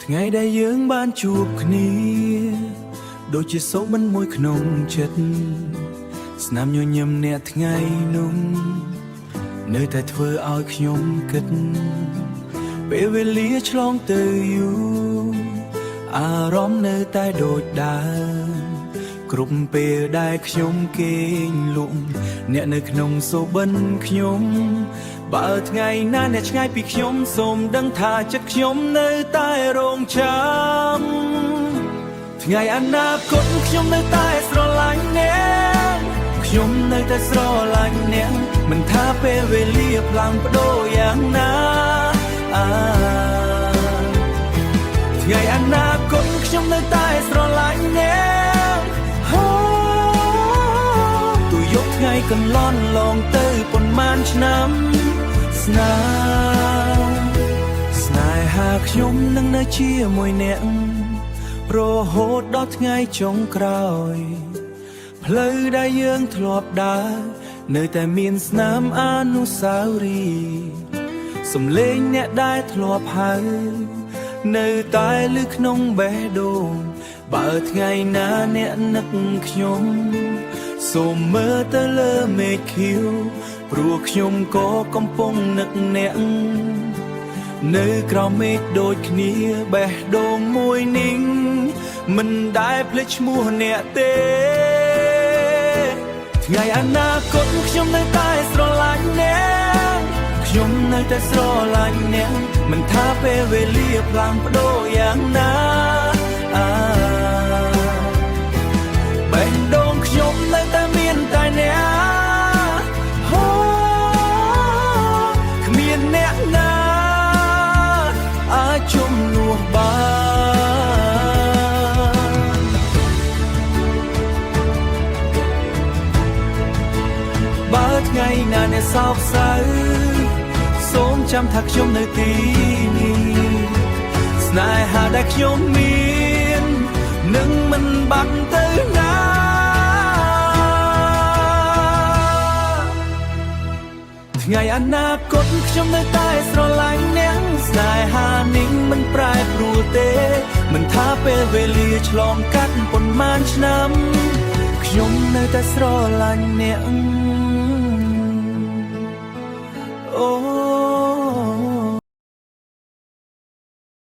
ថ្ងៃដែលយើងបានជួបគ្នាដូចជាសូបិនមួយក្នុងចិត្តស្នាមញញឹមអ្នកថ្ងៃនោះនៅតែធ្វើឲ្យខ្ញុំគិតពេលវេលាឆ្លងទៅយូរអារម្មណ៍នៅតែដូចដើមគ្រប់ពេលដែលខ្ញុំគេងលក់អ្នកនៅក្នុងសូបិនខ្ញុំបើថ្ងៃណាអ្នកឆ្ងាយពីខ្ញុំសូមដឹងថាចិត្តខ្ញុំនៅតែរងចាំថ្ងៃអនាគតខ្ញុំនៅតែស្រឡាញ់អ្នកខ្ញុំនៅតែស្រឡាញ់អ្នកមិនថាពេលវេលាផ្លាំងប្ដូរយ៉ាងណាថ្ងៃអនាគតខ្ញុំនៅតែស្រឡាញ់អ្នកទូយកថ្ងៃកន្លន់ឡងទៅប៉ុន្មានឆ្នាំស្នេហាខ្ញុំនឹងនៅជាមួយអ្នករហូតដល់ថ្ងៃចុងក្រោយផ្លូវដែលយើងធ្លាប់ដើរនៅតែមានស្នាមអនុស្សាវរីយ៍សំឡេងអ្នកដែលធ្លាប់ហៅនៅតែឮក្នុងបេះដូងបើថ្ងៃណាអ្នកនឹកខ្ញុំសូមមើលទៅលើមេឃខៀវព្រោះខ្ញុំក៏កំពុងនឹកអ្នកនៅក្រោមមេឃដូចគ្នាបេះដូងមួយនេះមិនដែលភ្លេចឈ្មោះអ្នកទេថ្ងៃអនាគតខ្ញុំនៅតែស្រឡាញ់អ្នកខ្ញុំនៅតែស្រឡាញ់អ្នកមិនថាពេលវេលាផ្លាំងប្ដូរយ៉ាងណាបេះដូងខ្ញុំនៅតែមានតែអ្នកគ្មានអ្នកណាអាចជំនួសបានបើថ្ងៃណាអ្នកសោកសៅសូមចាំថាខ្ញុំនៅទីនេះស្នេហាដែលខ្ញុំមាននឹងមិនបាត់ទៅណាថ្ងៃអនាគតខ្ញុំនៅតែស្រឡាញ់អ្នកស្នេហានេះមិនប្រែប្រួលទេមិនថាពេលវេលាឆ្លងកាត់ប៉ុន្មានឆ្នាំខ្ញុំនៅតែស្រឡាញ់អ្នកអូ